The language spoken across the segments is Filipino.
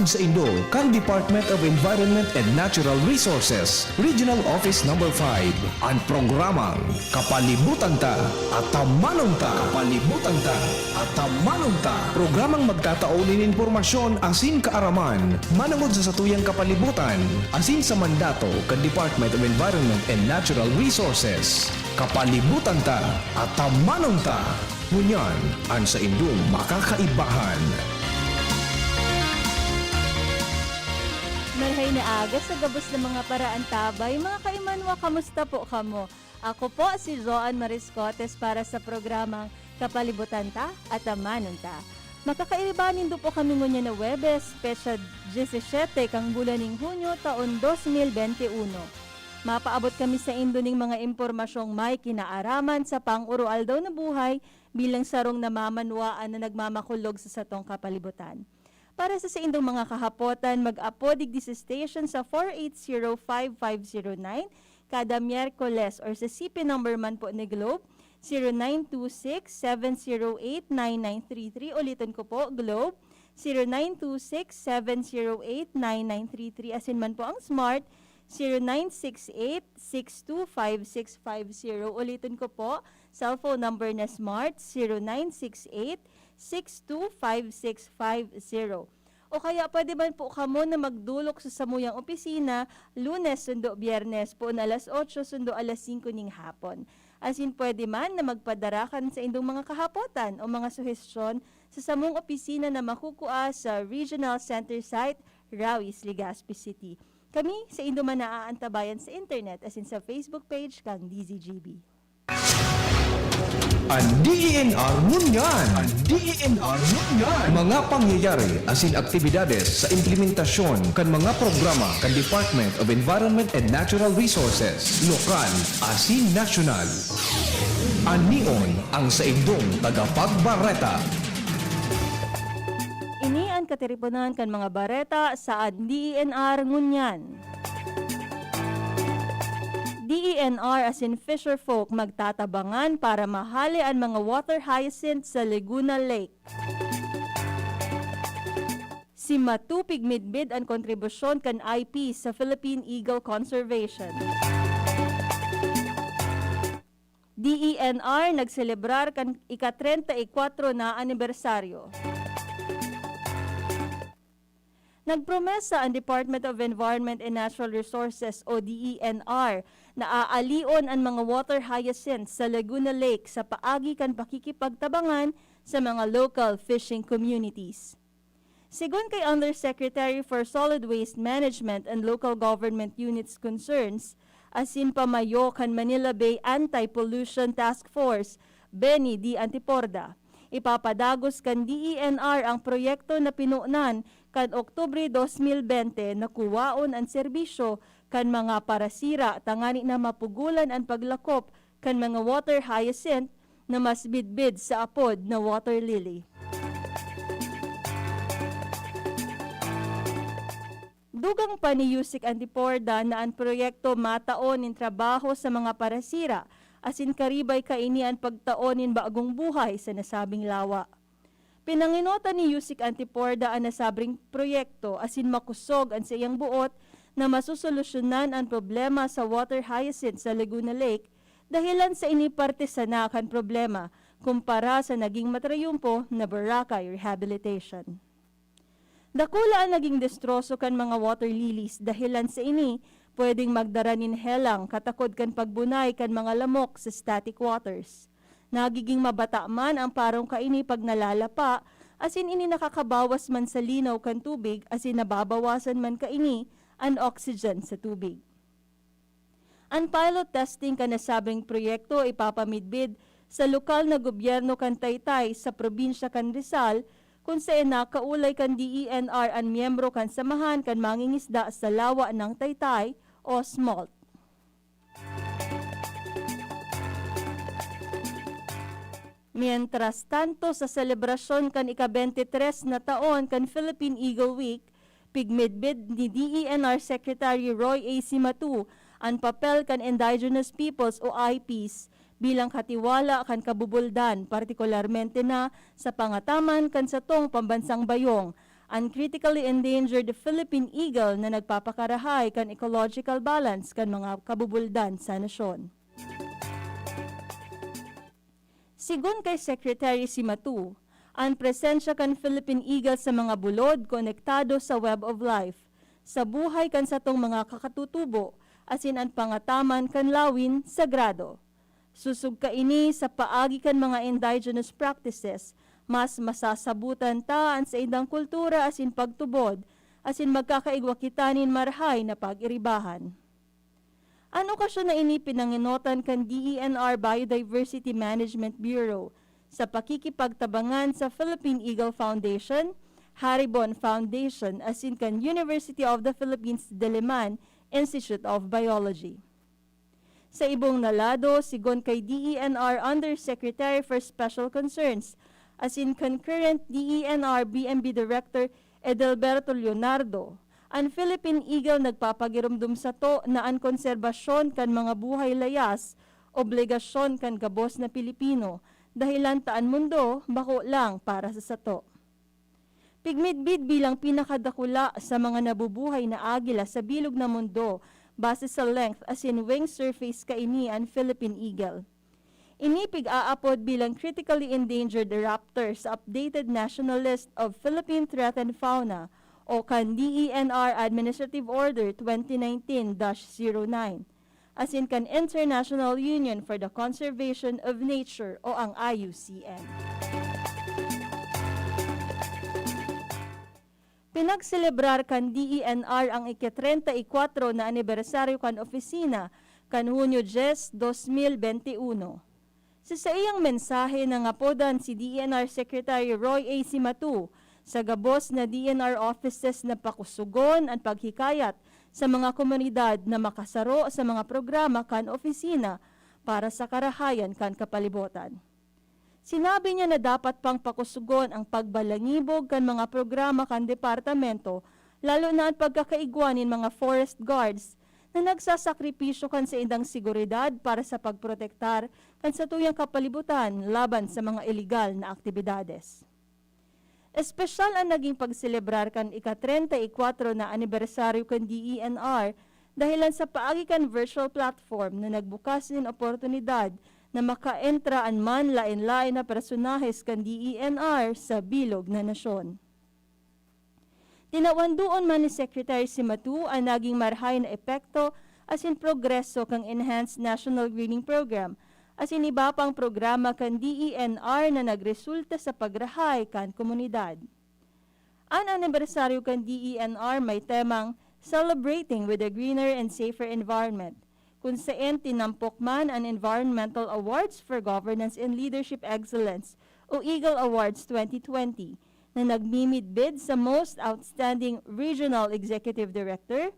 Ang sa Indo, kang Department of Environment and Natural Resources, Regional Office No. 5, ang programang Kapalibutan Ta at Tamanong Ta. Kapalibutan Ta at Tamanong Ta. Programang magtataunin informasyon asin kaaraman, manangod sa satuyang kapalibutan, asin sa mandato kan Department of Environment and Natural Resources. Kapalibutan Ta at Tamanong Ta. Ngunyan, ang sa Indo makakaibahan. Marhay na aga sa gabos ng mga paraan tabay. Mga kaimanwa, kamusta po kamo? Ako po si Joan Mariscotes para sa programang Kapalibutan Ta at Tamanong Ta. Makakailibanin do po kami ngunya na Webes, Pecha 17 kang bulan ng Hunyo taon 2021. Mapaabot kami sa Indo ning mga impormasyong may kinaaraman sa pang-urual daw na buhay bilang sarong namamanwaan na nagmamakulog sa satong kapalibutan. Para sa indong mga kahapotan, mag-apodig di sa station sa 4805509 kada Miyerkules or sa CP number man po ni Globe 0926-708-9933. Ulitin ko po, Globe 0926-708-9933. Asin man po ang Smart 0968-625-650. Ulitin ko po, cellphone number na Smart 0968-625-650. O kaya pwede man po kamo na magdulok sa samuyang opisina Lunes sundo Biyernes po na alas 8 sundo alas 5 ning hapon. Asin pwede man na magpadarakan sa indong mga kahapotan o mga suhestyon sa samong opisina na makukuha sa Regional Center Site, Rawis, Legazpi City. Kami sa Indo man naaantabayan sa internet as in sa Facebook page kang DZGB. Ang DENR Ngunyan. Ang DENR Ngunyan. Mga pangyayari asin aktibidades sa implementasyon kan mga programa kan Department of Environment and Natural Resources, lokal asin nasyonal. Anion ang sa indong tagapagbareta. Ini ang katiripunan kan mga bareta sa DENR Ngunyan. DENR as in fisherfolk magtatabangan para mahali ang mga water hyacinth sa Laguna Lake. Si Matupig midbid ang kontribusyon kan IP sa Philippine Eagle Conservation. DENR nagselebrar kan ika-34 na anibersaryo. Nagpromesa ang Department of Environment and Natural Resources o DENR na aalion ang mga water hyacinth sa Laguna Lake sa paagi kan pakikipagtabangan sa mga local fishing communities. Sigon kay Undersecretary for Solid Waste Management and Local Government Units Concerns, asin pamayo kan Manila Bay Anti-Pollution Task Force, Benny D. Antiporda. Ipapadagos kan DENR ang proyekto na pinuunan kan Oktubre 2020 na kuwaon ang serbisyo kan mga parasira tangani na mapugulan ang paglakop kan mga water hyacinth na mas bidbid sa apod na water lily. Dugang pa ni Yusik Antiporda na ang proyekto mataon in trabaho sa mga parasira asin karibay kaini ang pagtaonin bagong buhay sa nasabing lawa. Pinanginota ni Yusik Antiporda ang nasabing proyekto asin makusog ang siyang buot na masusolusyonan ang problema sa water hyacinth sa Laguna Lake dahilan sa inipartisanakan problema kumpara sa naging matrayumpo na Boracay rehabilitation. Dakula ang naging destroso kan mga water lilies dahilan sa ini pwedeng magdaranin helang katakod kan pagbunay kan mga lamok sa static waters. Nagiging mabata man ang parong kaini pag nalalapa, asin ini nakakabawas man sa linaw kan tubig, asin nababawasan man kaini ang oxygen sa tubig. Ang pilot testing kan nasabing proyekto ipapamidbid sa lokal na gobyerno kan Taytay sa probinsya kan Rizal, kung saan nakaulay kan DENR ang miyembro kan samahan kan mangingisda sa lawa ng Taytay o SMALT. Mientras tanto sa selebrasyon kan ika-23 na taon kan Philippine Eagle Week, pigmidbid ni DENR Secretary Roy A. Cimatu ang papel kan Indigenous Peoples o IPs bilang katiwala kan kabubuldan, partikularmente na sa pangataman kan satong pambansang bayong, ang critically endangered Philippine eagle na nagpapakarahay kan ecological balance kan mga kabubuldan sa nasyon. Sigun kay Secretary Simatu, ang presensya kan Philippine eagle sa mga bulod konektado sa web of life, sa buhay kan satong mga kakatutubo, asin ang pangataman kan lawin sagrado. Susug ka ini sa paagi kan mga indigenous practices, mas masasabutan taan sa idang kultura asin pagtubod, asin magkakaigwa kitanin marhay na pag-iribahan. Ano okasyon na ini pinanginotan kan DENR Biodiversity Management Bureau sa pakikipagtabangan sa Philippine Eagle Foundation, Haribon Foundation, asin kan University of the Philippines Diliman Institute of Biology. Sa ibong nalado, sigon kay DENR Undersecretary for Special Concerns, asin concurrent DENR BMB Director Edelberto Leonardo, ang Philippine Eagle nagpapagirumdum sa to na ang konserbasyon kan mga buhay layas, obligasyon kan gabos na Pilipino, dahilan taan mundo, bako lang para sa sato. Pigmidbid bilang pinakadakula sa mga nabubuhay na agila sa bilog na mundo, base sa length as in wing surface kaini ang Philippine Eagle. Inipig aapod bilang critically endangered raptor sa updated national list of Philippine threatened fauna o kan DENR Administrative Order 2019-09 as in kan International Union for the Conservation of Nature o ang IUCN. Pinagselebrar kan DENR ang ike-34 na anibersaryo kan opisina kan Hunyo 10, 2021. Sa iyang mensahe na ngapodan si DENR Secretary Roy A. Simatu sa gabos na DENR offices na pakusugon at paghikayat sa mga komunidad na makasaro sa mga programa kan opisina para sa karahayan kan kapalibutan. Sinabi niya na dapat pang pakusugon ang pagbalangibog kan mga programa kan departamento, lalo na ang pagkakaigwanin mga forest guards na nagsasakripisyo kan sa indang seguridad para sa pagprotektar kan sa tuyang kapalibutan laban sa mga illegal na aktibidades. Espesyal ang naging pagselebrar kan ika-34 na anibersaryo kan DENR dahilan sa paagi kan virtual platform na nagbukas ng oportunidad na makaentraan man lain-lain na personahes kan DENR sa bilog na nasyon. Tinawandoon man ni Secretary Simatu ang naging marhay na epekto asin progreso kang Enhanced National Greening Program asin iba pang programa kan DENR na nagresulta sa pagrahay kan komunidad. Ang anibersaryo kan DENR may temang Celebrating with a Greener and Safer Environment, kung saan tinampok man ang Environmental Awards for Governance and Leadership Excellence o Eagle Awards 2020 na nagmimidbid sa Most Outstanding Regional Executive Director,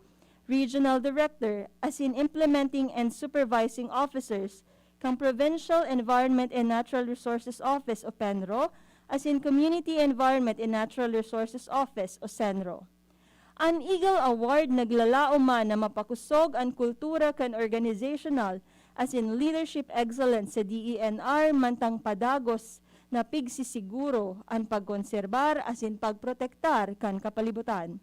Regional Director, as in Implementing and Supervising Officers, kang Provincial Environment and Natural Resources Office o PENRO, as in Community Environment and Natural Resources Office o CENRO. Ang Eagle Award naglalao man na mapakusog ang kultura kan organizational as in leadership excellence sa DENR mantang padagos na pigsisiguro ang pagkonserbar as in pagprotektar kan kapalibutan.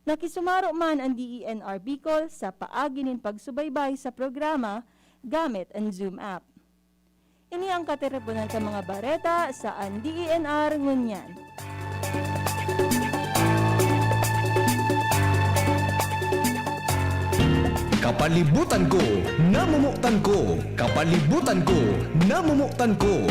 Nakisumaro man ang DENR Bicol sa paagi nin pagsubaybay sa programa gamit ang Zoom app. Ini ang katiripunan sa mga bareta sa ang DENR ngunyan. Kapalibutan ko, namumuktan ko. Kapalibutan ko, namumuktan ko.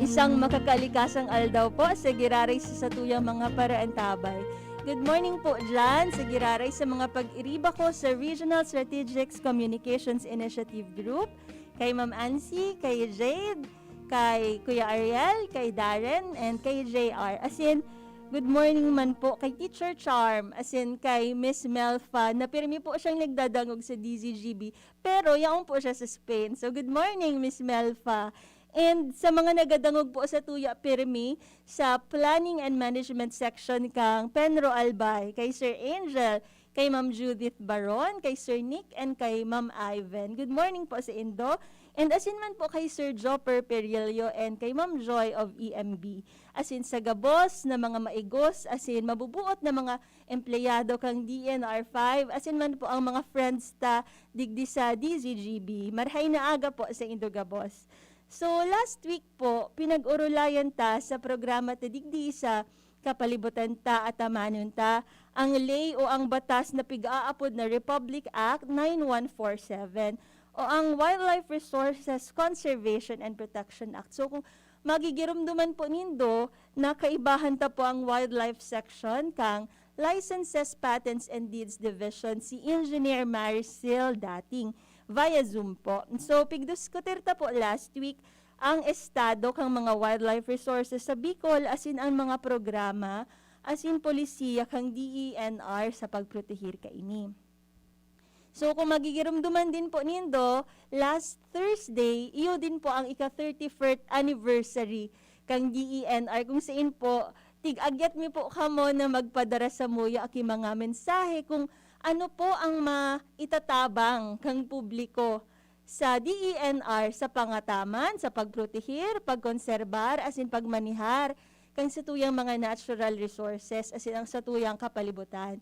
Isang makakalikasang aldaw po sa giraray sa satuyang mga paraantabay. Good morning po dyan sa giraray sa mga pag-iriba ko sa Regional Strategic Communications Initiative Group, kay Ma'am Ansi, kay Jade, kay Kuya Ariel, kay Darren, and kay JR. As in, good morning man po kay Teacher Charm, as in kay Miss Melfa, na pirmi po siyang nagdadangog sa DZGB, pero yaon po siya sa Spain. So good morning, Miss Melfa. And sa mga nagadangog po sa Tuya Pirmi, sa Planning and Management Section kang Penro Albay, kay Sir Angel, kay Ma'am Judith Baron, kay Sir Nick, and kay Ma'am Ivan. Good morning po sa Indo. And asin man po kay Sir Jopper Perillo and kay Ma'am Joy of EMB. Asin sa gabos na mga maigos, asin mabubuot na mga empleyado kang DNR5, asin man po ang mga friends ta digdi sa DZGB. Marhay na aga po sa Indogabos. So last week po, pinag-urulayan ta sa programa ta digdi sa kapalibutan ta at amanon ta ang lay o ang batas na pig-aapod na Republic Act 9147 o ang Wildlife Resources Conservation and Protection Act. So kung magigirumduman po nindo, nakaibahan ta po ang wildlife section kang Licenses, Patents and Deeds Division si Engineer Maricel Dating via Zoom po. So pigdiskutir ta po last week ang estado kang mga wildlife resources sa Bicol asin ang mga programa asin polisiya kang DENR sa pagprotehir kaini. So kung magigirumduman din po nindo, last Thursday, iyo din po ang ika-31st anniversary kang DENR kung saan po tig-agyat mi po kamo na magpadara sa muya aki mga mensahe kung ano po ang maitatabang kang publiko sa DENR sa pangataman, sa pagprotehir, pagkonserbar, asin pagmanihar kang satuyang mga natural resources asin ang satuyang kapalibutan.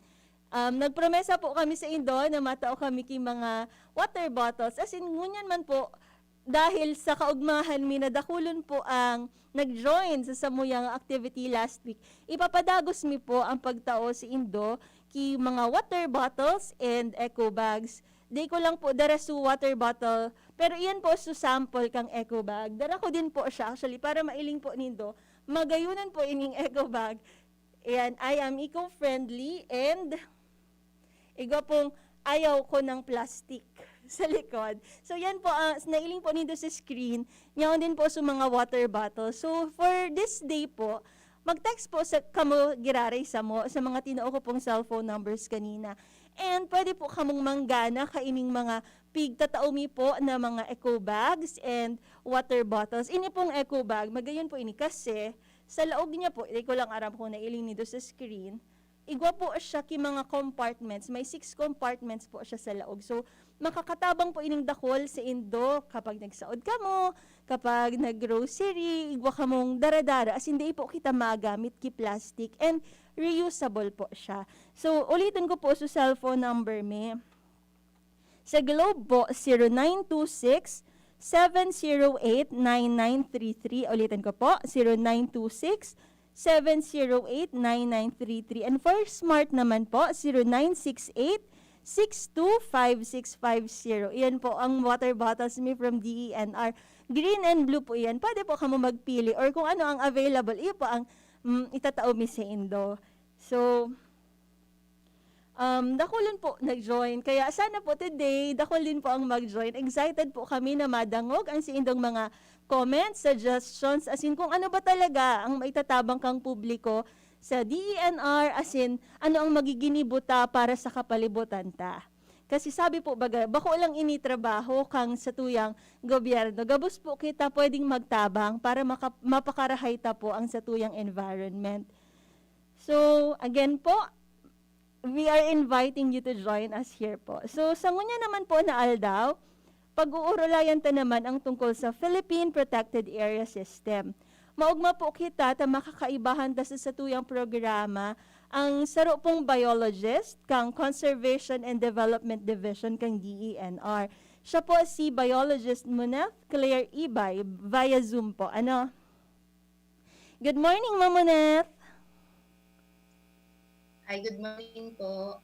Nagpromesa po kami sa Indo na matao kami king mga water bottles. As in, ngunyan man po, dahil sa kaugmahan mi nadakulon po ang nag-join sa samuyang activity last week. Ipapadagos mi po ang pagtao sa Indo ki mga water bottles and eco bags. Di ko lang po dara su water bottle, pero iyan po su sample kang eco bag. Dara ko din po siya actually para mailing po nindo. Magayunan po ining eco bag. And I am eco-friendly and igo pong ayaw ko ng plastic sa likod. So yan po, nailing po nito sa screen. Yan din po sa mga water bottle. So for this day po, mag-text po sa kamo giraray sa mo, sa mga tinao ko pong cellphone numbers kanina. And pwede po kamong manggana kaining mga pigtataomi po na mga eco bags and water bottles. Ini pong eco bag, magayon po ini kasi sa laog niya po, hindi ko lang aram kung nailing nito sa screen, igwa po siya ki mga compartments. May 6 compartments po siya sa laog. So, makakatabang po ining dakol sa Indo kapag nagsaod ka mo, kapag nag-grocery, igwa ka mong dara-dara. As hindi po kita magamit ki plastic and reusable po siya. So, ulitin ko po sa cellphone number me. Sa Globe po, 0926 708-9933. Ulitin ko po, 0926 708-9933. And for Smart naman po, 0968-625650. Iyan po ang water bottles me from DENR. Green and blue po iyan. Pwede po kamo magpili or kung ano ang available. Iyan po ang itatao mi sa Indo. So, dakulin po nag-join. Kaya sana po today, dakulin po ang mag-join. Excited po kami na madangog ang si Indong mga comments, suggestions, as in kung ano ba talaga ang maitatabang kang publiko sa DENR, as in ano ang magiginibuta para sa kapalibutan ta. Kasi sabi po baga, bako lang initrabaho kang sa tuyang gobyerno. Gabos po kita pwedeng magtabang para mapakarahay ta po ang sa tuyang environment. So, again po, we are inviting you to join us here po. So, sa ngunya naman po na aldaw, pag-uurulayan ta naman ang tungkol sa Philippine Protected Area System. Maugma po kita ta makakaibahan ta sa satuyang programa ang saro pong biologist kang Conservation and Development Division kang DENR. Siya po si biologist Munef Claire Ibay via Zoom po. Ano? Good morning, Ma'am Munef. Hi, good morning po.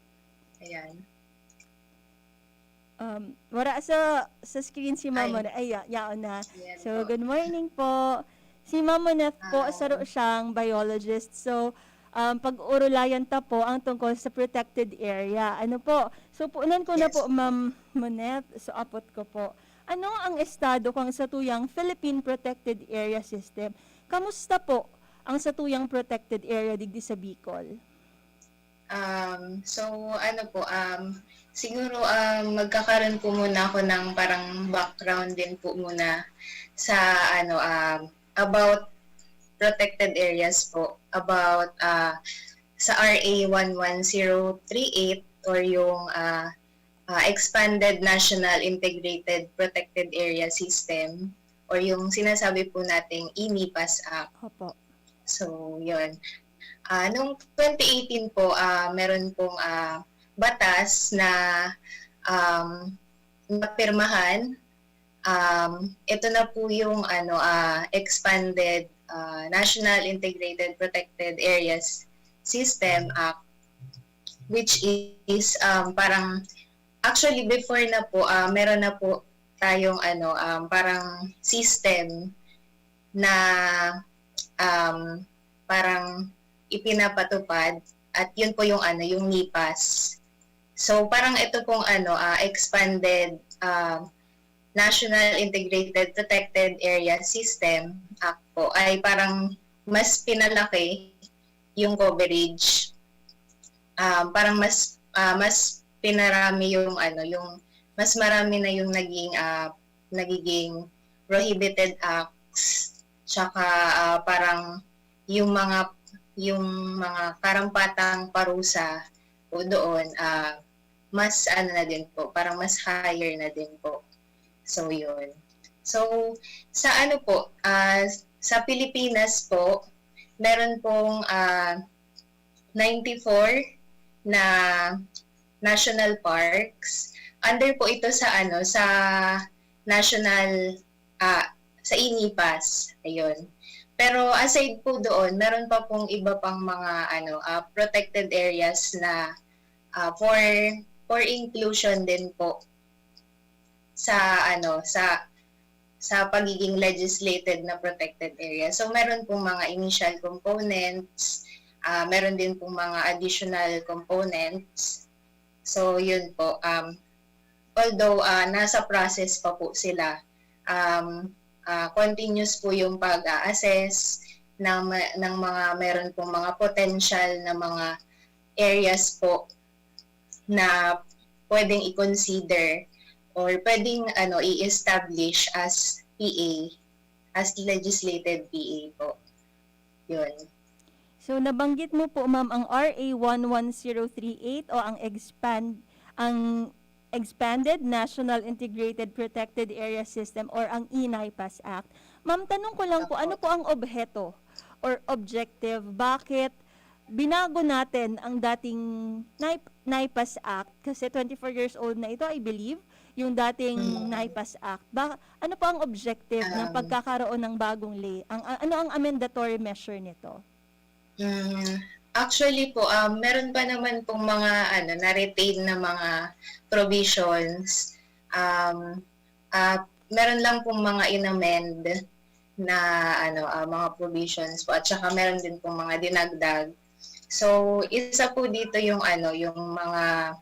Ayan. Wala sa screen si Ma'am Munef. Ay, yaon na. Yes, So, po. good morning po. Si Ma'am Munef po, Hi. saro siyang biologist. So, pag-urulayan ta po ang tungkol sa protected area. Ano po? So, puunan ko na Yes. po, Ma'am Munef. So, apot ko po. Ano ang estado kung sa tuyang Philippine Protected Area System? Kamusta po ang sa tuyang protected area digdi sa Bicol? Siguro magkakaroon po muna ako ng parang background din po muna sa about protected areas po, about sa RA 11038 or yung Expanded National Integrated Protected Area System or yung sinasabi po nating INIPAS Act. Opo. So, yun. Noong 2018 po, meron pong batas na napirmahan. Ito na po yung Expanded National Integrated Protected Areas System Act, which is parang actually before na po meron na po tayong parang system na parang ipinapatupad at yun po yung yung NIPAS. So parang ito pong Expanded National Integrated Protected Area System Act po ay parang mas pinalaki yung coverage. Parang mas pinarami yung yung mas marami na yung nagiging prohibited acts, tsaka parang yung mga karampatang parusa po doon mas na din po, parang mas higher na din po. So yun. So sa po sa Pilipinas po meron pong 94 na national parks. Under po ito sa sa national sa INIPAS. Ayun. Pero aside po doon, meron pa pong iba pang mga protected areas na for inclusion din po sa sa pagiging legislated na protected area. So meron pong mga initial components, meron din pong mga additional components. So yun po, although nasa process pa po sila, continuous po yung pag-assess ng mga meron pong mga potential na mga areas po na pwedeng i-consider or pwedeng i-establish as PA, as legislated PA po. Yun. So nabanggit mo po ma'am ang RA 11038 o ang Expanded National Integrated Protected Area System or ang INIPAS Act. Ma'am, tanong ko lang po, ano po ang objeto or objective? Bakit binago natin ang dating NIPAS Act? Kasi 24 years old na ito, I believe, yung dating NIPAS Act. Ano po ang objective ng pagkakaroon ng bagong lay? Ano ang amendatory measure nito? Actually po, meron pa naman pong mga na-retain na mga provisions. Meron lang pong mga in-amend na mga provisions po at saka meron din pong mga dinagdag. So, isa po dito yung yung mga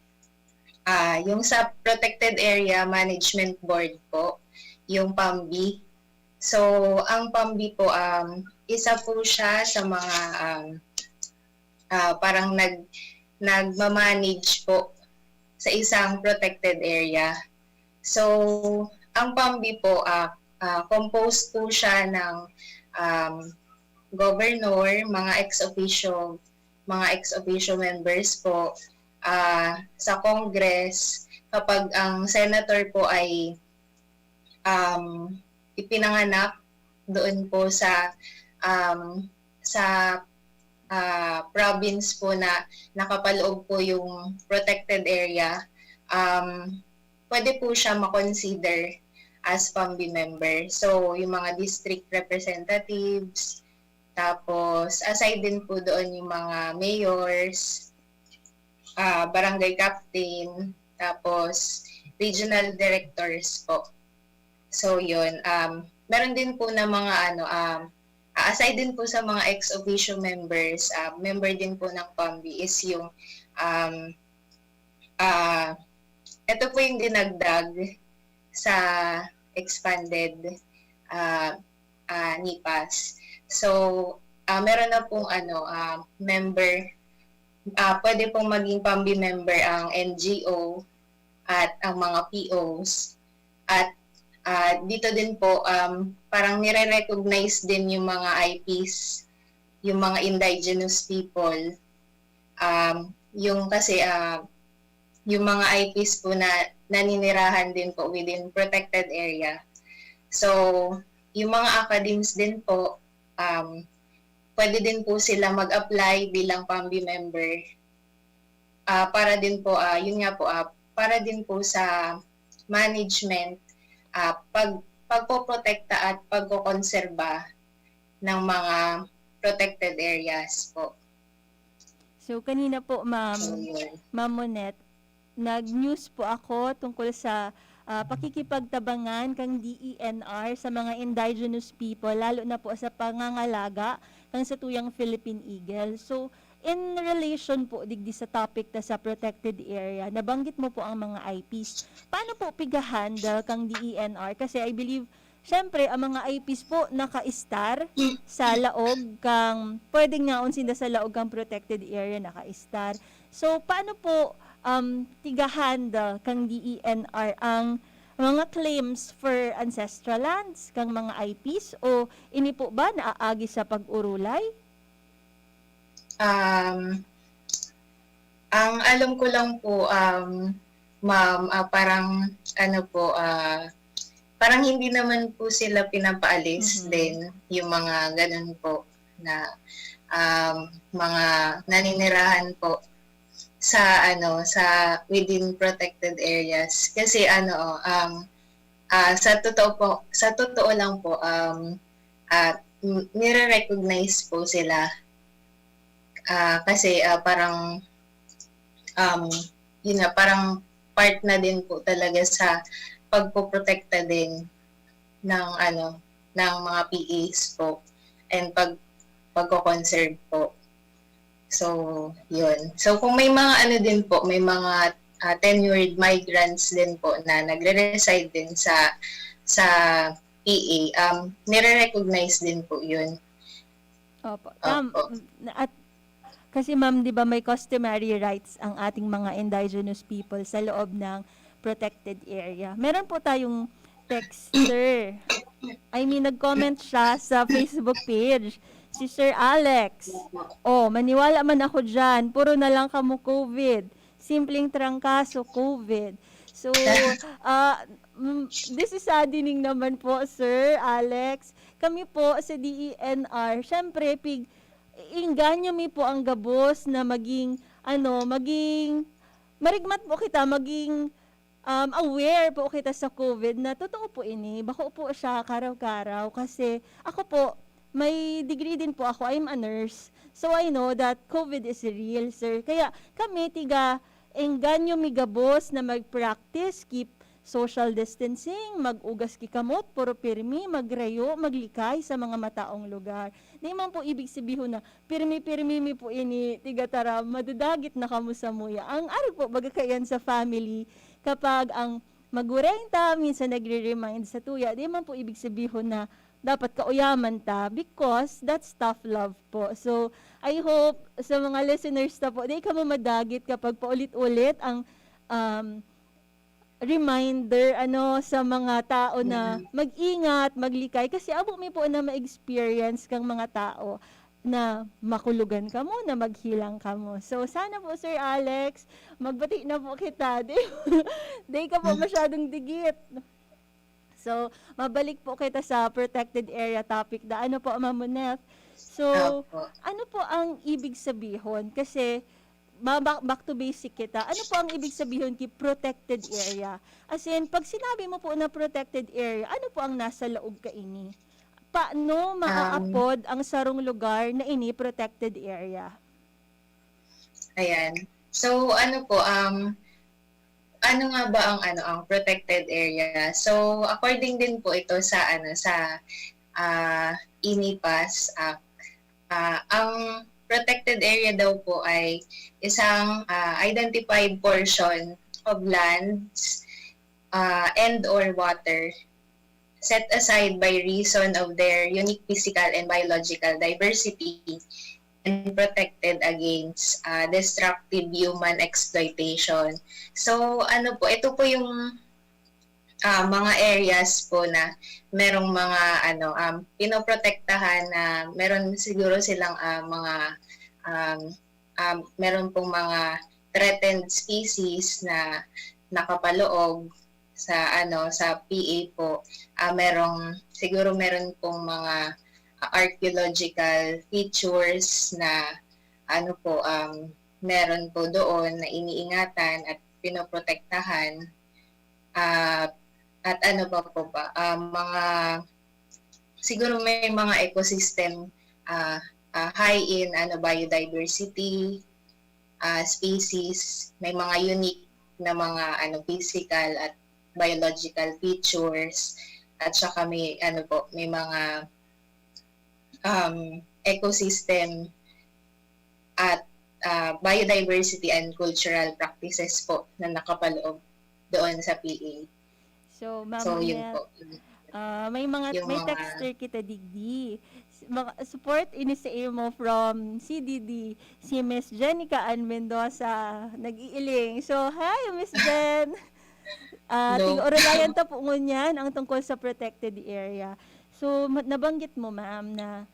yung sa Protected Area Management Board po, yung PAMBI. So, ang PAMBI po isa po siya sa mga parang nagmamanage po sa isang protected area. So, ang PAMBI po, composed po siya ng governor, mga ex-officio members po, sa Congress, kapag ang senator po ay ipinanganak doon po sa province po na nakapaloob po yung protected area, pwede po siya ma-consider as PAMBI member. So, yung mga district representatives, tapos aside din po doon yung mga mayors, barangay captain, tapos regional directors po. So, yun. Meron din po na mga aside din po sa mga ex-officio members, member din po ng PAMBI is yung ito po yung dinagdag sa expanded NIPAS. So, meron na pong member, pwede pong maging PAMBI member ang NGO at ang mga POs. At dito din po, parang nire-recognize din yung mga IPs, yung mga indigenous people. Yung kasi yung mga IPs po na naninirahan din po within protected area. So, yung mga academies din po, pwede din po sila mag-apply bilang PAMBI member para din po, yun nga po, para din po sa management, pagpoprotekta at pagkokonserba ng mga protected areas po. So kanina po, So, yun. Ma'am Monette, nag-news po ako tungkol sa pakikipagtabangan kang DENR sa mga indigenous people, lalo na po sa pangangalaga kang sa tuyang Philippine Eagle. So, in relation po digdi sa topic ta sa protected area, nabanggit mo po ang mga IPs. Paano po pigahandle kang DENR? Kasi I believe, syempre, ang mga IPs po naka-star sa laog kang, pwedeng nga unsin sa laog kang protected area naka-star. So, paano po tigahandle kang DENR ang mga claims for ancestral lands kang mga IPs o ini po ba naaagi sa pag-urulay? Ang alam ko lang po, ma'am, parang ano po, parang hindi naman po sila pinapaalis din yung mga ganun po na mga naninirahan po sa within protected areas kasi sa totoo lang po nire-recognize po sila kasi parang yun nga, parang part na din po talaga sa pagpoprotekta din ng ng mga PAs po and pagko-conserve po. So, yun. So, kung may mga din po, may mga tenured migrants din po na nagre-reside din sa PA, nire-recognize din po yun. Opo. At kasi ma'am, 'di ba may customary rights ang ating mga indigenous people sa loob ng protected area. Meron po tayong texter. Nag-comment siya sa Facebook page. Si Sir Alex. Oh, maniwala man ako dyan. Puro na lang kamo COVID. Simpleng trangkaso COVID. So, this is saddening naman po, Sir Alex. Kami po sa DENR, syempre, inganyo mi po ang gabos na maging marigmat po kita, maging aware po kita sa COVID na totoo po ini. Bako po siya karaw-karaw kasi ako po, may degree din po ako. I'm a nurse. So I know that COVID is real, sir. Kaya kami engganyo mi gabos na mag-practice, keep social distancing, mag-ugas kikamot, puro pirmi, magrayo, maglikay sa mga mataong lugar. Di man po ibig sabihin na pirmi-pirmi mi po ini, tara, madudagit na kamo sa muya. Ang po, baga kayan sa family, kapag ang magurenta, minsan nagre-remind sa tuya, di man po ibig sabihin na dapat kauyaman ta because that's tough love po. So, I hope sa mga listeners ta po, di ka mamadagit kapag paulit-ulit ang reminder sa mga tao na mag-ingat, maglikay kasi abo mi po na ma-experience kang mga tao na makulugan ka mo, na maghilang ka mo. So, sana po, Sir Alex, magbati na po kita. Di ka po masyadong digit. So, mabalik po kita sa protected area topic da. Ano po, Ma'am Monette? So, ano po ang ibig sabihin? Kasi, back to basic kita. Ano po ang ibig sabihin ki protected area? As in, pag sinabi mo po na protected area, ano po ang nasa loob ka ini? Paano maaapod ang sarong lugar na ini protected area? Ayan. So, ano nga ba ang protected area? So, according din po ito sa INIPAS Act, ang protected area daw po ay isang identified portion of lands and or water set aside by reason of their unique physical and biological diversity and protected against destructive human exploitation. So, ito po yung mga areas po na merong mga pinoprotektahan na meron siguro silang meron pong mga threatened species na nakapaloob sa sa PA po, meron pong mga archaeological features na meron po doon na iniingatan at pinoprotektahan. At ano pa po ba, siguro may mga ecosystem high in biodiversity species, may mga unique na mga physical at biological features, at saka may mga ecosystem at biodiversity and cultural practices po na nakapaloob doon sa PA. So, Ma'am So, yun Net, po. may Yung texter kita digdi. Support ini sa imo from CDD, si Miss Jenica Ann Mendoza, nag-iiling. So, hi, Miss Jen! Hello. Ting-oralayan ta po ngunyan ang tungkol sa protected area. So, nabanggit mo, ma'am, na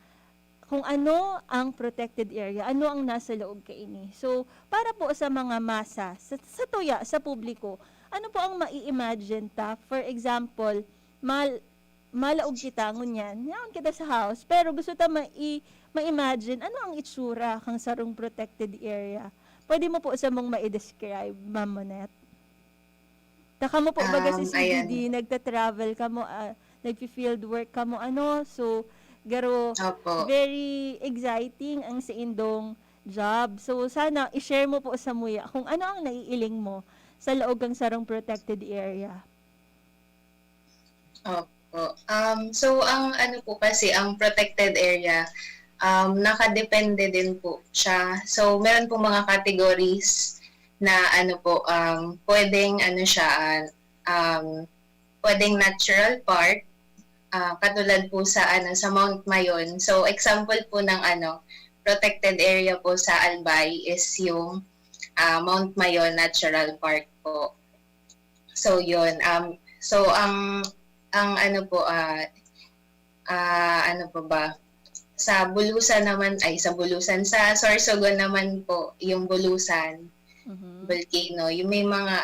kung ano ang protected area, ano ang nasa loob kaini. So, para po sa mga masa, sa tuya, sa publiko, ano po ang mai-imagine ta? For example, malaog kita ngunyan, yaon kita sa house, pero gusto ta ma-imagine ano ang itsura kang sarong protected area. Pwede mo po sa mong ma-describe, Ma'am Monet? Taka mo po baga sa CDD, nagta-travel ka mo, nagfi-field work ka mo, so garo Opo. very exciting ang sa indong job. So sana i-share mo po sa muya kung ano ang naiiling mo sa loob ng sarong protected area. Opo. So ang po kasi, ang protected area, nakadepende din po siya. So meron po mga categories na pwedeng pwedeng natural park, katulad po sa Mount Mayon. So example po ng protected area po sa Albay is yung Mount Mayon Natural Park po. So yun, so ang sa Bulusan naman, sa Sorsogon naman po, yung Bulusan volcano, yung may mga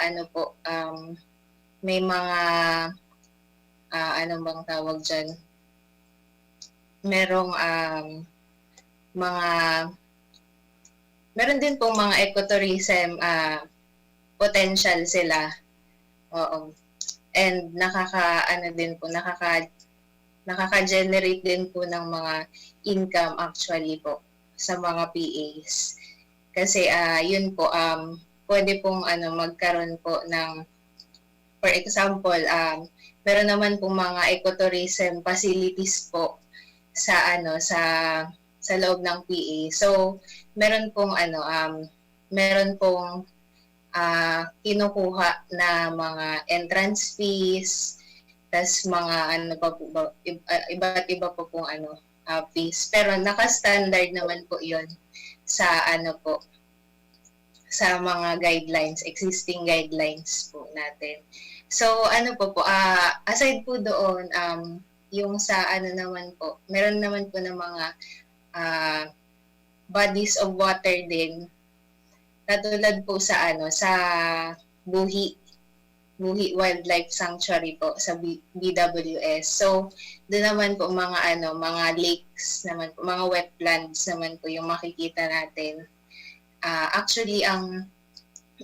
may mga bang tawag dyan, merong meron din pong mga ecotourism potential sila. Oo. And nakaka-generate din po ng mga income actually po sa mga PAs. Kasi yun po, pwede pong magkaroon po ng, for example, meron naman pong mga ecotourism facilities po sa sa loob ng PA. So meron pong kinukuha na mga entrance fees, tas mga iba't iba po pong fees. Pero naka-standard naman po 'yon sa sa mga guidelines, existing guidelines po natin. So aside po doon, yung sa naman po, meron naman po ng mga bodies of water din, katulad po sa sa Buhi Wildlife Sanctuary po sa BWS. So doon naman po mga lakes naman po, mga wetlands naman po yung makikita natin. Actually, ang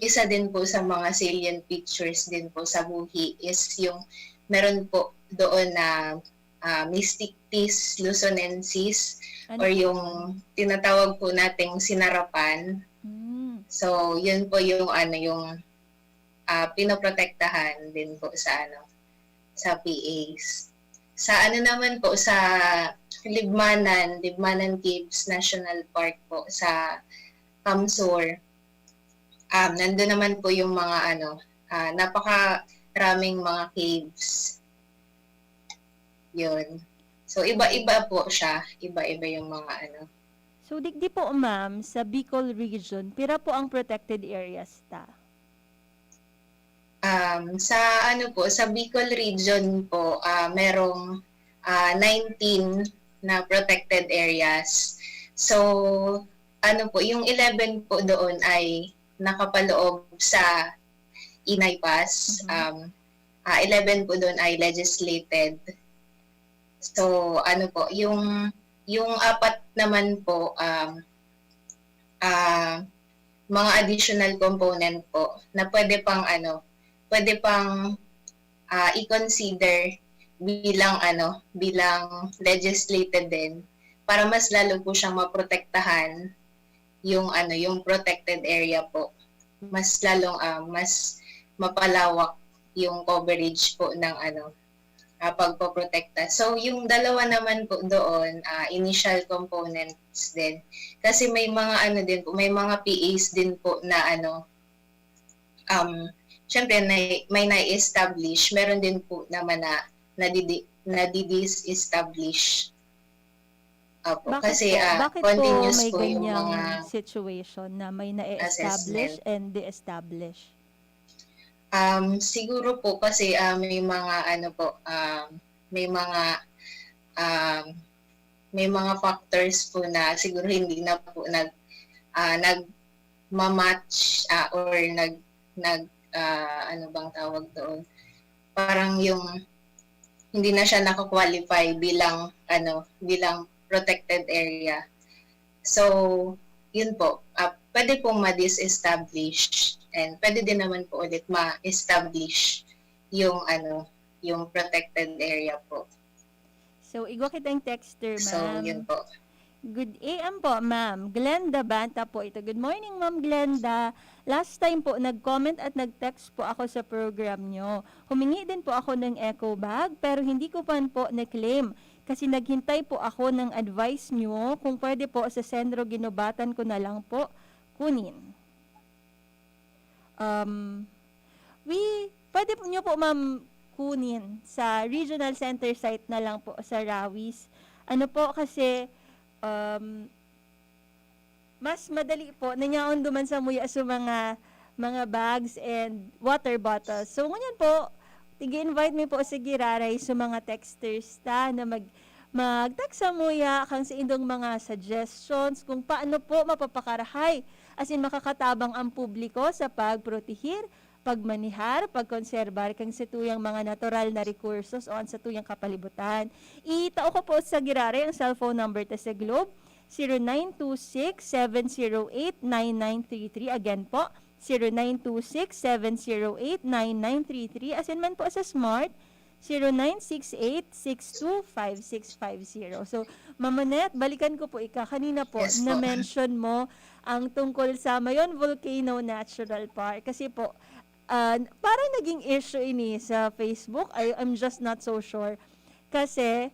isa din po sa mga salient features din po sa Buhi is yung meron po doon na Mystic Teas Luzonensis, or yung tinatawag po nating sinarapan. So yun po yung yung pinoprotektahan din po sa sa PAs. Sa naman po sa Libmanan Caves National Park po sa Kamsur, nandun naman po yung mga napakaraming mga caves. Yun. So iba-iba po siya, iba-iba yung mga So digdi po, ma'am, sa Bicol region, pira po ang protected areas ta? Sa sa Bicol region po, merong 19 na protected areas. So po, yung 11 po doon ay nakapaloob sa Inay Pass. 11 po doon ay legislated. So ano po, yung apat naman po mga additional component po na pwede pang i-consider bilang legislated din para mas lalo po siyang maprotektahan yung protected area po. Mas lalong mas mapalawak yung coverage po ng pagpoprotekta. So yung dalawa naman po doon, initial components din. Kasi may mga din po, may mga PAs din po na syempre may na-establish, meron din po naman na di-establish. Kasi bakit continuous may po yung ganyang mga situation na may na-establish and de-establish? Siguro po kasi may mga may mga factors po na siguro hindi na po nagma-match or ano bang tawag doon, parang yung hindi na siya naka-qualify bilang protected area. So yun po, pwede pong ma-disestablish and pwede din naman po ulit ma-establish yung protected area po. So igwa kitang texter, ma'am. So yun po. Good AM po, ma'am. Glenda Banta po ito. Good morning, ma'am Glenda. Last time po, nag-comment at nag-text po ako sa program nyo. Humingi din po ako ng eco bag, pero hindi ko pa po na-claim. Kasi naghintay po ako ng advice nyo kung pwede po sa sentro ginubatan ko na lang po kunin. Pwede po nyo po, ma'am, kunin sa regional center site na lang po sa Rawis. Ano po kasi mas madali po nanyaon duman sa muya sa mga bags and water bottles. So ngunyan po, tigi-invite mi po sa giraray sa mga texters na mag-text sa muya kang sa indong mga suggestions kung paano po mapapakarahay as in makakatabang ang publiko sa pagprotehir, pagmanihar, pagkonserbar kang sa tuyang mga natural na recursos o sa tuyang kapalibutan. Itao ko po sa giraray ang cellphone number ta sa Globe, 0926-708-9933. Again po, 0926-708-9933. As in man po sa Smart, 0968-625650. So, Mamanet, balikan ko po kanina po, Yes po. na-mention mo ang tungkol sa Mayon Volcano Natural Park. Kasi po, parang naging issue ini sa Facebook. I'm just not so sure. Kasi,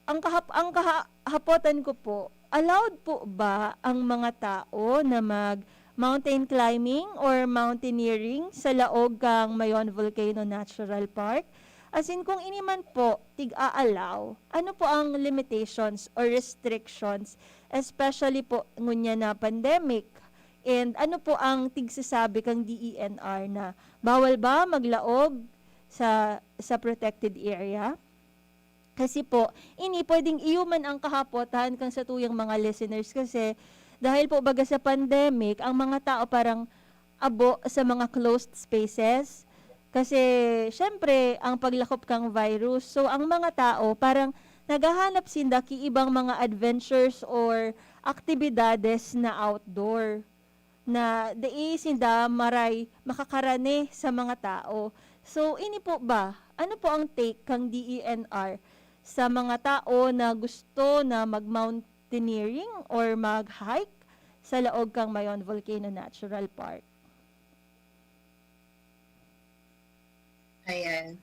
ang kahapotan ko po, allowed po ba ang mga tao na mountain climbing or mountaineering sa laog kang Mayon Volcano Natural Park? As in, kung iniman po, tig-aalaw, ano po ang limitations or restrictions, especially po ngunya na pandemic? And ano po ang tigsasabi kang DENR na bawal ba maglaog sa protected area? Kasi po, pwedeng iyuman ang kahapotan kang sa tuyang mga listeners kasi dahil po baga sa pandemic, ang mga tao parang abo sa mga closed spaces. Kasi, syempre, ang paglakop kang virus. So, ang mga tao parang naghahanap sinda ibang mga adventures or aktibidades na outdoor na sinda maray makakarane sa mga tao. So, ini po ba? Ano po ang take kang DENR sa mga tao na gusto na mag-mountaineering or mag-hike sa laog kang Mayon Volcano Natural Park? Ayan.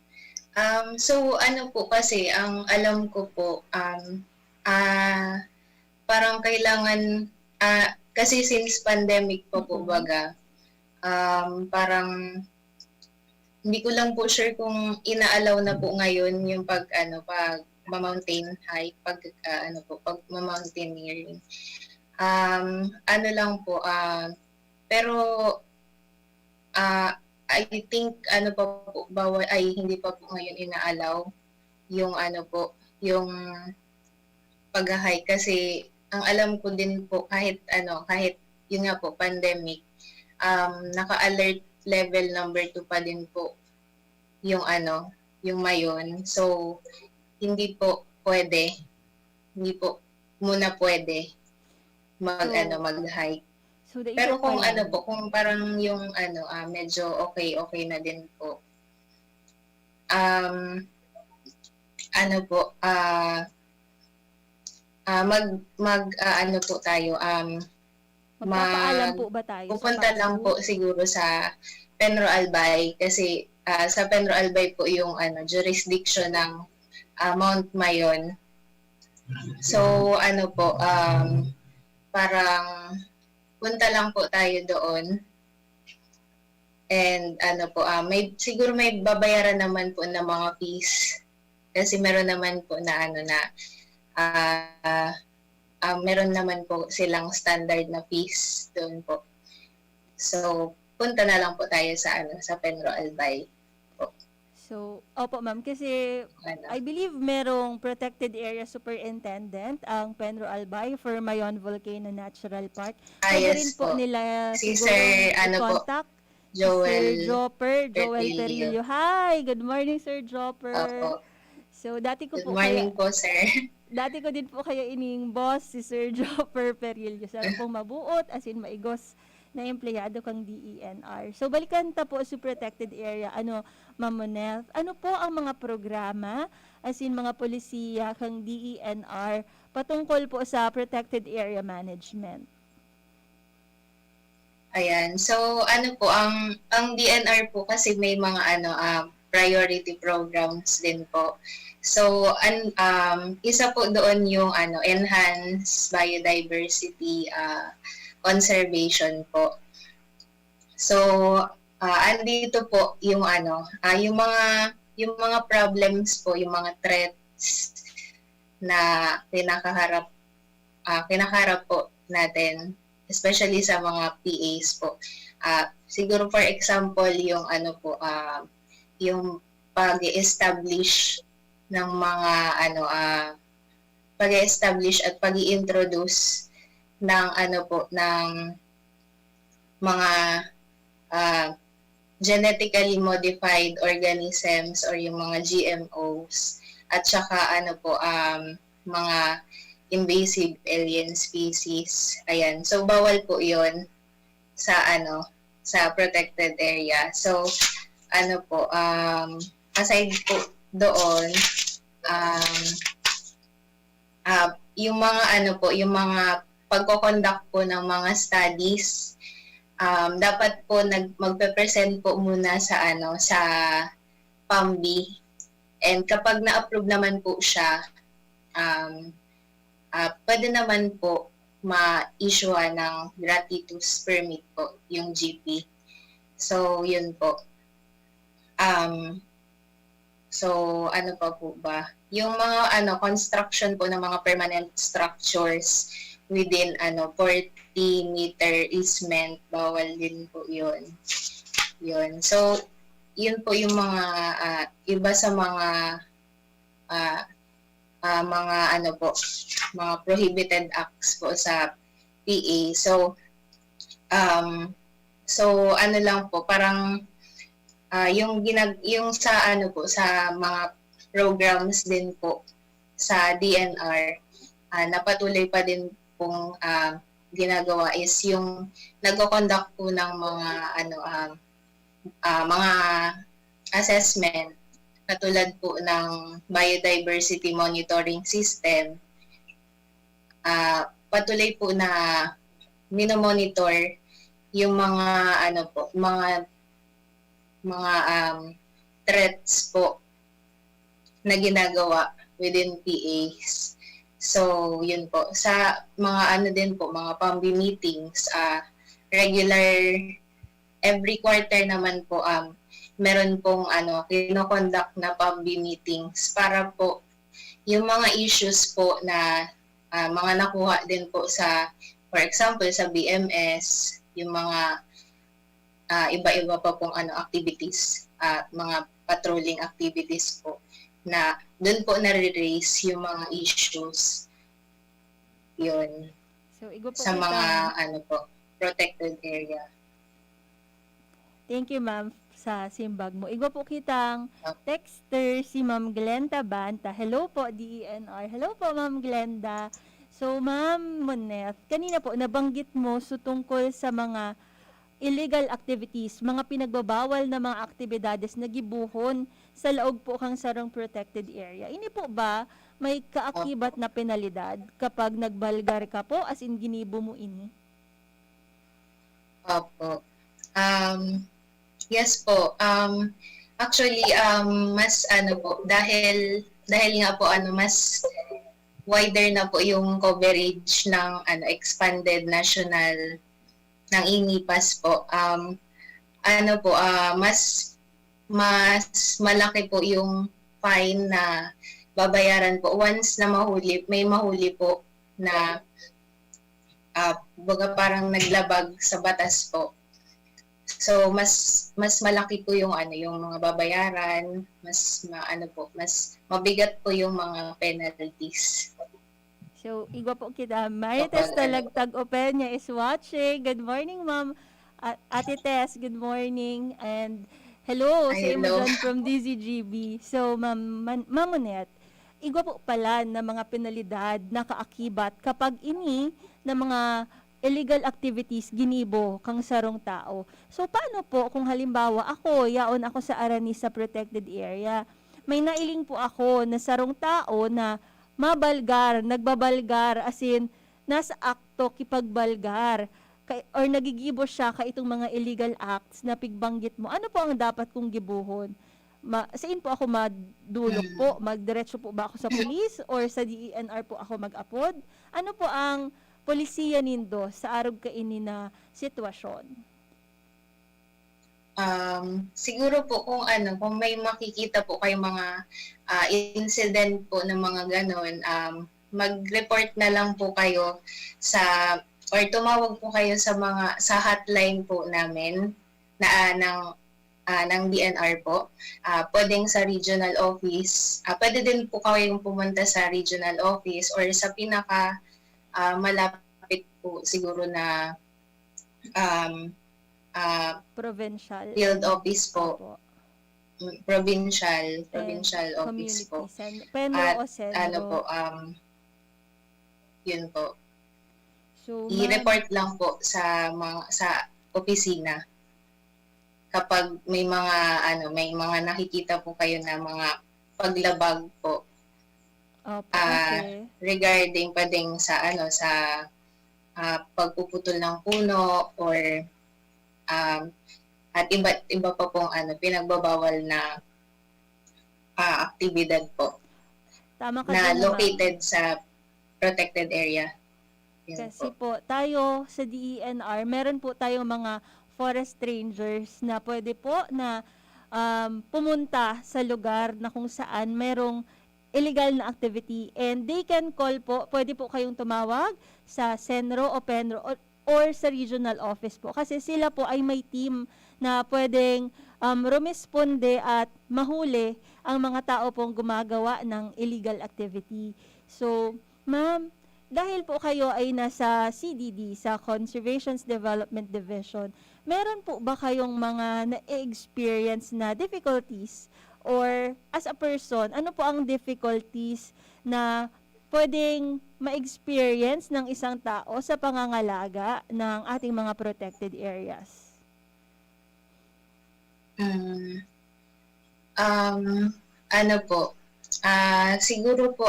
So, ano po kasi, ang alam ko po, parang kailangan, kasi since pandemic po po baga, parang hindi ko lang po sure kung inaalaw na po ngayon yung pag mountain hike, pag mountaineering. Ano lang po, pero I think pa po bawal hindi pa po ngayon inaalaw yung yung pag-hike kasi ang alam ko din po kahit yun nga po pandemic naka-alert level number 2 pa din po yung yung Mayon. So, hindi po pwede, hindi po muna pwede mag-hike. So, the Pero issue kung pa yan. kung parang yung medyo okay na din po. Po tayo, Magpapaalam po ba tayo pupunta sa lang PAGU? po siguro sa Penro Albay kasi sa Penro Albay po yung jurisdiction ng Mount Mayon. So parang punta lang po tayo doon. And siguro may babayaran naman po na mga fees. Kasi meron naman po na meron naman po silang standard na fees doon po. So, punta na lang po tayo sa Penro Albay. So, opo ma'am, kasi I believe merong protected area superintendent ang Penro Albay for Mayon Volcano Natural Park. Pwede Yes rin po po. nila Si siguro Sir, i-contact Joel Sir Joel Perillo. Perillo. Hi, good morning Sir Jopper. Opo. So, dati ko Good po morning po, sir. dati ko din po kayo ining boss, si Sir Jopper Perillo. Sana pong mabuot, as in maigos na empleyado kang DENR. So, balikan ta po sa protected area. Ma'am Monel, ano po ang mga programa, as in mga polisiya kang DENR, patungkol po sa protected area management? Ayan. So, po, ang DNR po kasi may mga priority programs din po. So, isa po doon yung enhance biodiversity conservation po. So, andito po yung yung mga problems po, yung mga threats na kinakaharap po natin, especially sa mga PAs po. Siguro for example, yung yung pag-establish ng mga pag-establish at pag-i-introduce ng ng mga genetically modified organisms or yung mga GMOs at saka mga invasive alien species. Ayan. So bawal po 'yon sa sa protected area. So aside po doon yung mga yung mga pagko-conduct po ng mga studies, dapat po magpe-present po muna sa sa PAMBI, and kapag na-approve naman po siya, pwede naman po ma-issue ng gratuitous permit po yung GP. So yun po. So ano pa po ba? Yung mga construction po ng mga permanent structures within 40-meter easement, bawal din po 'yun. So yun po yung mga iba sa mga mga prohibited acts po sa PA. So lang po, parang yung sa sa mga programs din po sa DNR, napatuloy pa din pong ginagawa is yung nagko-conduct po ng mga assessment katulad po ng biodiversity monitoring system. Patuloy po na minomonitor yung mga mga threats po na ginagawa within PAs. So, yun po. Sa mga din po, mga PAMBI meetings, regular, every quarter naman po, meron pong kino-conduct na PAMBI meetings para po yung mga issues po na mga nakuha din po sa, for example, sa BMS, yung mga iba-iba pa pong activities, mga patrolling activities po, na doon po nare-raise yung mga issues yun So, igo po sa kita, mga protected area. Thank you, ma'am, sa simbag mo. Igwa po kitang texter si Ma'am Glenda Banta. Hello po, DENR. Hello po, Ma'am Glenda. So, Ma'am Moneth, kanina po, nabanggit mo tungkol sa mga illegal activities, mga pinagbabawal na mga aktibidades na gibuhon sa laog po kang sarong protected area. Ini po ba may kaakibat na penalidad kapag nagbalgar ka po as in ginibo mo ini? Opo. Yes po. Actually, mas ano po, dahil nga po mas wider na po yung coverage ng expanded national ng INIPAS po. Ano po, mas malaki po yung fine na babayaran po once na may mahuli po na baga parang naglabag sa batas po. So mas malaki po yung yung mga babayaran, mas mabigat po yung mga penalties. So, igwa po kita. Marites Talagtag Openya is watching. Good morning, ma'am. Ate Tess, good morning. And hello, sa imo dyan from DZGB. So, Ma'am Moneth, igwa po pala na mga penalidad na kaakibat kapag ini na mga illegal activities ginibo kang sarong tao. So, paano po kung halimbawa yaon ako sa Arani sa protected area, may nailing po ako na sarong tao na nagbabalgar, as in, nasa akto kipagbalgar, or nagigibo siya ka itong mga illegal acts na pigbanggit mo. Ano po ang dapat kong gibuhon? Saan po ako madulog po? Magdiretso po ba ako sa police or sa DENR po ako mag-upload? Ano po ang polisiya nindo sa arog kaini na sitwasyon? Siguro po kung may makikita po kayong mga incident po ng mga ganon, mag-report na lang po kayo or tumawag po kayo sa hotline po namin ng DNR po. Pwedeng sa regional office. Pwede din po kayong pumunta sa regional office or sa pinaka malapit po siguro na provincial field office po. Provincial office po. Penro o Sendro. Yun po. So, i-report lang po sa opisina kapag may mga nakikita po kayo na mga paglabag po. Okay. Regarding pa din sa pagpuputol ng puno or at iba pa pong pinagbabawal na aktibidad po. Tama ka na din, located sa protected area. Yun kasi po tayo sa DENR, meron po tayong mga forest rangers na pwede po na pumunta sa lugar na kung saan merong illegal na activity, and they can call po, pwede po kayong tumawag sa Senro o Penro or sa regional office po, kasi sila po ay may team na pwedeng rumisponde at mahuli ang mga tao pong gumagawa ng illegal activity. So, ma'am, dahil po kayo ay nasa CDD, sa Conservations Development Division, meron po ba kayong mga na-experience na difficulties, or as a person, ano po ang difficulties na pwedeng ma-experience ng isang tao sa pangangalaga ng ating mga protected areas? Siguro po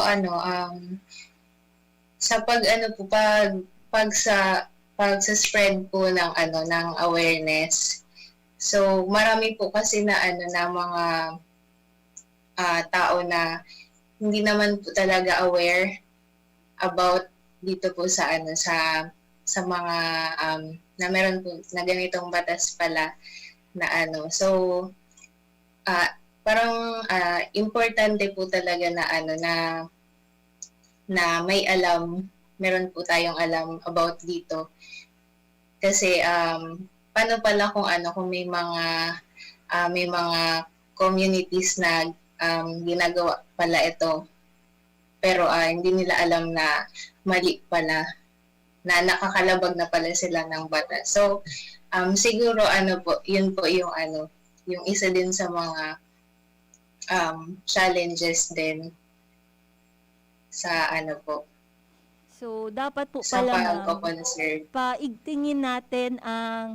sa pag sa spread po ng awareness. So marami po kasi na mga tao na hindi naman po talaga aware about dito po sa mga na meron po na ganitong batas pala na so parang importante po talaga na may meron po tayong alam about dito, kasi paano pala kung may mga communities na ginagawa pala ito, pero hindi nila alam na mali pala, na nakakalabag na pala sila ng batas. So siguro ano po, yun po yung ano, yung isa din sa mga challenges din sa ano po, So, dapat po sa pala, ma'am, pagko-conserve. paigtingin natin ang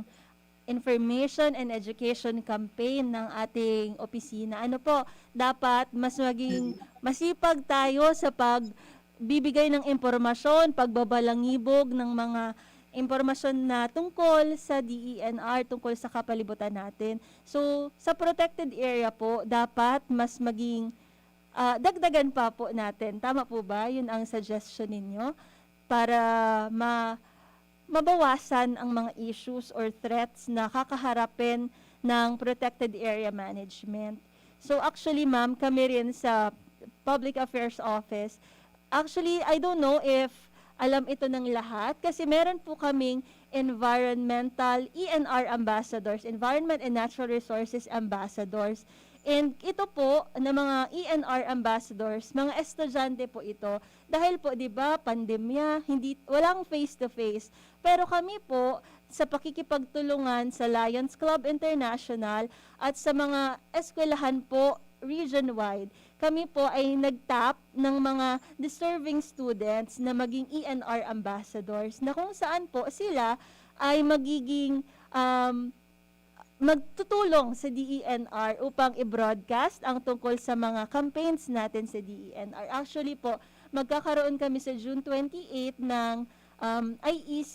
information and education campaign ng ating opisina. Ano po, dapat mas maging masipag tayo sa pagbibigay ng impormasyon, pagbabalangibog ng mga impormasyon na tungkol sa DENR, tungkol sa kapalibutan natin. So, sa protected area po, dapat mas maging dagdagan pa po natin. Tama po ba? Yun ang suggestion ninyo para mabawasan ang mga issues or threats na kakaharapin ng protected area management. So actually, ma'am, kami rin sa Public Affairs Office, actually, I don't know if alam ito ng lahat kasi meron po kaming environmental ENR ambassadors, Environment and Natural Resources ambassadors. And ito po na mga ENR ambassadors, mga estudyante po ito dahil po 'di ba pandemya, walang face to face. Pero kami po sa pakikipagtulungan sa Lions Club International at sa mga eskwelahan po region-wide, kami po ay nagtap ng mga deserving students na maging ENR ambassadors na kung saan po sila ay magiging magtutulong sa DENR upang i-broadcast ang tungkol sa mga campaigns natin sa DENR. Actually po, magkakaroon kami sa June 28 ng IEC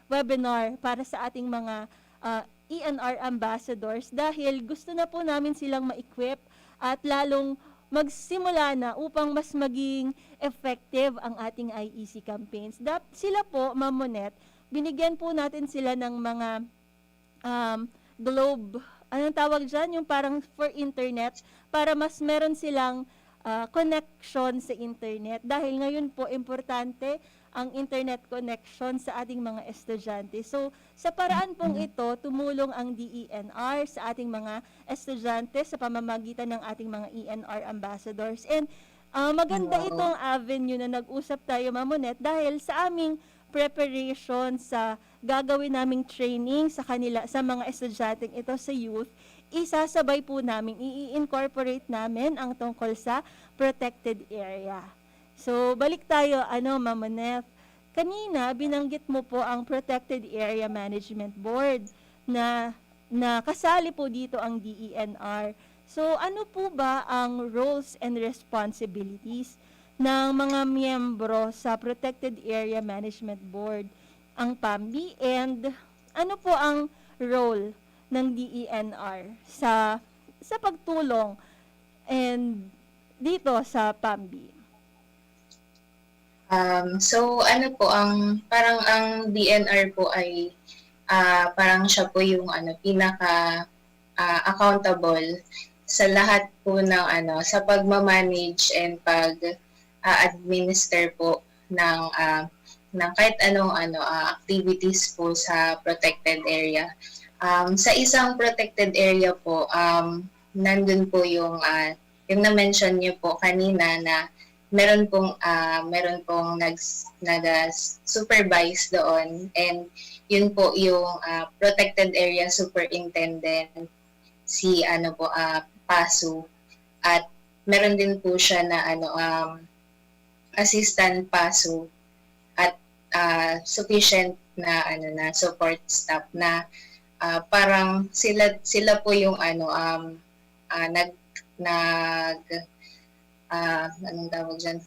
webinar para sa ating mga ENR ambassadors dahil gusto na po namin silang ma-equip at lalong magsimula na upang mas maging effective ang ating IEC campaigns. Sila po, Ma'am Monette, binigyan po natin sila ng mga globe, anong tawag dyan? Yung parang for internet, para mas meron silang connection sa internet. Dahil ngayon po, importante ang internet connection sa ating mga estudyante. So, sa paraan pong ito, tumulong ang DENR sa ating mga estudyante sa pamamagitan ng ating mga ENR ambassadors. And maganda itong avenue na nag-usap tayo, Ma'am Monette, dahil sa aming preparation sa gagawin naming training sa kanila, sa mga estudyanteng ito sa youth, isasabay po namin, i-incorporate namin ang tungkol sa protected area. So, balik tayo, Ma'am Monette. Kanina, binanggit mo po ang Protected Area Management Board na kasali po dito ang DENR. So, ano po ba ang roles and responsibilities ng mga miyembro sa Protected Area Management Board, ang PAMBI, and ano po ang role ng DENR sa pagtulong and dito sa PAMBI? So ano po parang ang DNR po ay parang siya po yung pinaka accountable sa lahat po ng sa pagma-manage and administer po ng kahit anong activities po sa protected area. Sa isang protected area po, nandun po yung na-mention niyo po kanina na meron pong nag-supervise doon, and yun po yung protected area superintendent, si PASU, at meron din po siya na assistant PASU at sufficient na na support staff na parang sila po yung anong tawag dyan,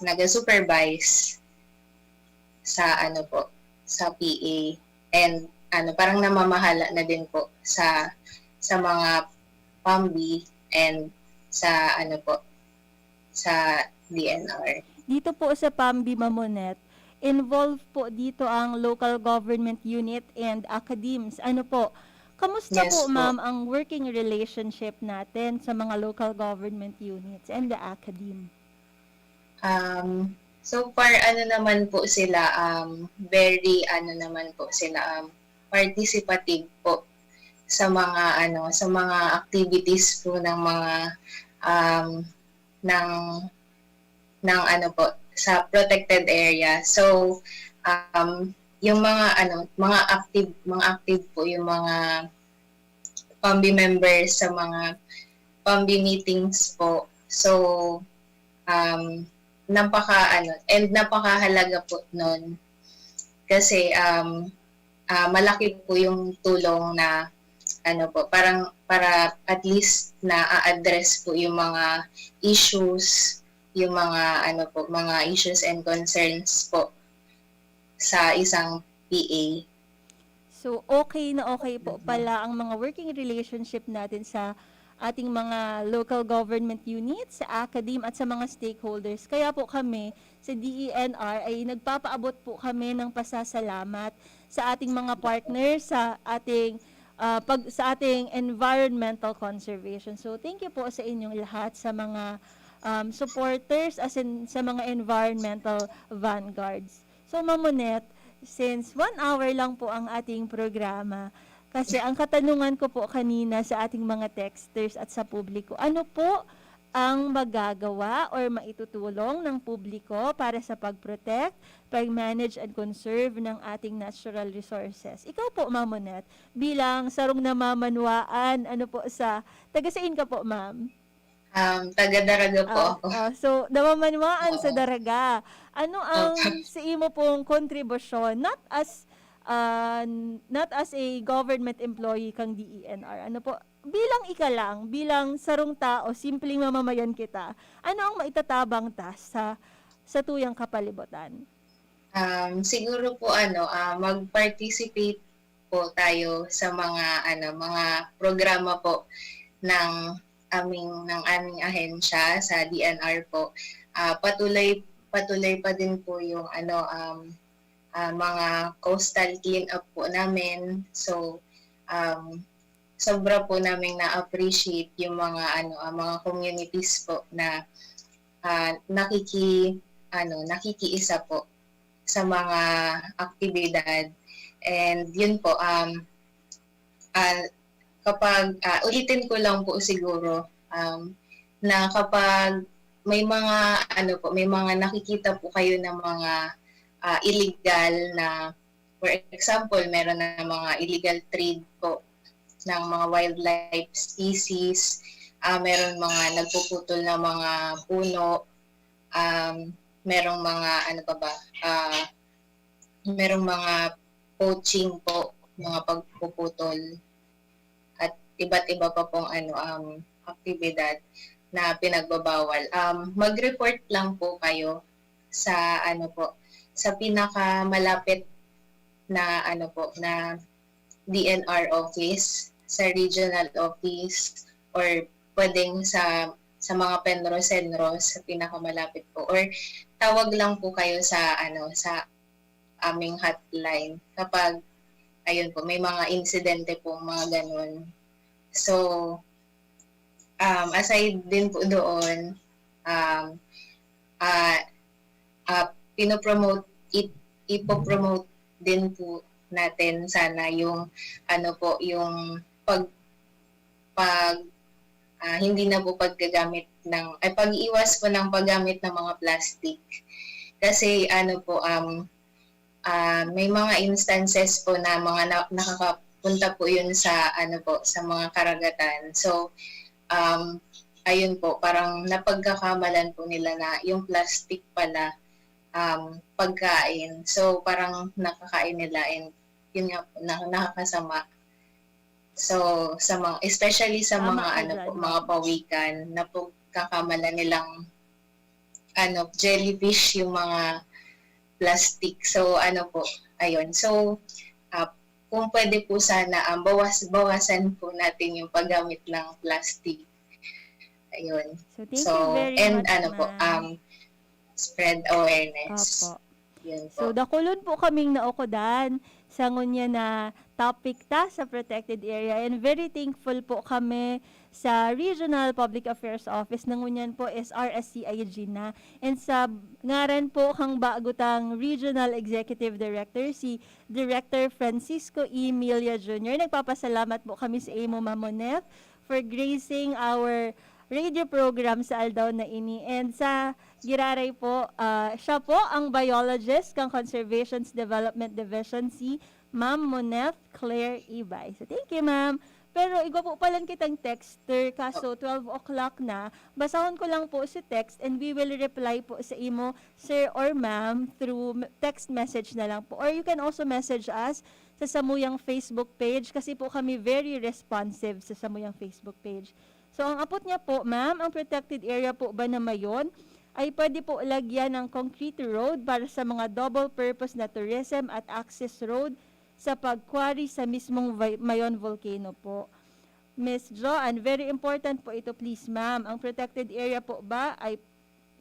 nag-supervise sa sa PA, and parang namamahala na din po sa mga PAMBI and sa sa DNR. Dito po sa PAMBI, Ma'am Monette, involved po dito ang local government unit and academies. Kamusta Yes po, po. ma'am, ang working relationship natin sa mga local government units and the academe? So far naman po sila very naman po sila participative po sa mga sa mga activities po ng mga ng po sa protected area. So yung mga active po yung mga PAMBI members sa mga PAMBI meetings po. So, napakahalaga po nun kasi malaki po yung tulong na parang para at least na-address po yung mga issues, yung mga issues and concerns po sa isang PA. So, okay na okay po pala ang mga working relationship natin sa ating mga local government units, sa academe at sa mga stakeholders. Kaya po kami sa DENR ay nagpapaabot po kami ng pasasalamat sa ating mga partners sa ating sa ating environmental conservation. So, thank you po sa inyong lahat sa mga supporters as in sa mga environmental vanguards. So, Mamonet, since 1 hour lang po ang ating programa, kasi ang katanungan ko po kanina sa ating mga texters at sa publiko, ano po ang magagawa or maitutulong ng publiko para sa pag-protect, pag-manage and conserve ng ating natural resources? Ikaw po, Mamonet, bilang sarong namamanwaan, taga-saan ka po, ma'am? Taga-Daraga po ako. So, namamanwaan sa Daraga. Ano ang sa imo pong kontribusyon, not as a government employee kang DENR, bilang bilang sarong tao, simpleng mamamayan kita, ano ang maitatabang ta sa tuyang kapalibutan? Siguro po mag-participate po tayo sa mga programa po ng aming ahensya sa DNR po. Patuloy pa din po yung mga coastal clean up po namin. So sobra po namin na-appreciate yung mga communities po na nakikiisa po sa mga aktibidad. And yun po, kapag ulitin ko lang po siguro na kapag may mga nakikita po kayo ng mga illegal na, for example, meron na mga illegal trade po ng mga wildlife species, meron mga nagpuputol na mga puno, merong mga merong mga poaching po, mga pagpuputol at iba't iba pa pong aktibidad na pinagbabawal. Mag-report lang po kayo sa sa pinakamalapit na na DNR office, sa regional office, or pwedeng sa mga penro-senro sa pinakamalapit po, or tawag lang po kayo sa sa aming hotline kapag ayun po may mga insidente po, mga ganun. So aside din po doon, ipopromote din po natin sana yung yung hindi na po pag-iwas po ng paggamit ng mga plastic. Kasi may mga instances po na mga nakakapunta po yun sa sa mga karagatan. So ayun po, parang napagkakamalan po nila na yung plastic pala pagkain. So parang nakakain nila, and yun nga po, nakakasama. So especially sa mga mga pawikan, na pagkakamalan nilang jellyfish yung mga plastic. So ayun. So kung pwede po sana bawasan po natin yung paggamit ng plastic. Ayun. So thank you very much, spread awareness. Opo. Yun po. So dakulon po kaming naukodan sa ngunya na topic sa protected area, and very thankful po kami sa Regional Public Affairs Office ng ngunyan po is RSCIG na, and sa ngaran po kang bagutang Regional Executive Director si Director Francisco E. Milia Jr. Nagpapasalamat po kami sa imo, Mamonet, for gracing our radio program sa aldaw na ini. And sa Giraray po, siya po ang biologist kang Conservation's Development Division, si Ma'am Moneth Claire Ibay. So thank you, ma'am. Pero igwa po palang kitang texter, kaso 12 o'clock na. Basahon ko lang po si text and we will reply po sa imo, sir or ma'am, through text message na lang po. Or you can also message us sa Samuyang Facebook page kasi po kami very responsive sa Samuyang Facebook page. So ang apot niya po, ma'am, ang protected area po ba na mayon ay pwede po lagyan ng concrete road para sa mga double purpose na tourism at access road sa pagkwari sa mismong Mayon Volcano po. Miss Joanne, very important po ito please ma'am. Ang protected area po ba ay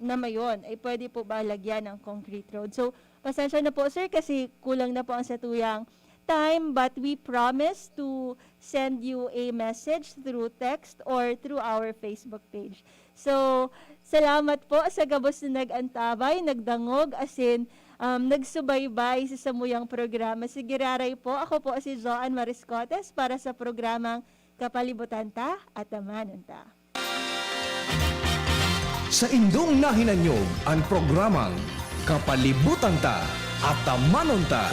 na Mayon ay pwede po ba lagyan ng concrete road? So, pasensya na po sir kasi kulang na po ang satuyang time, but we promise to send you a message through text or through our Facebook page. So, salamat po sa gabos na nag-antabay, nagdangog, asin, nagsubaybay sa Samuyang programa. Sige raray po, ako po si Joanne Mariscotes para sa programang Kapalibutan Ta at Amanon Ta. Sa indong nahinanyog ang programang Kapalibutan Ta at Amanon Ta.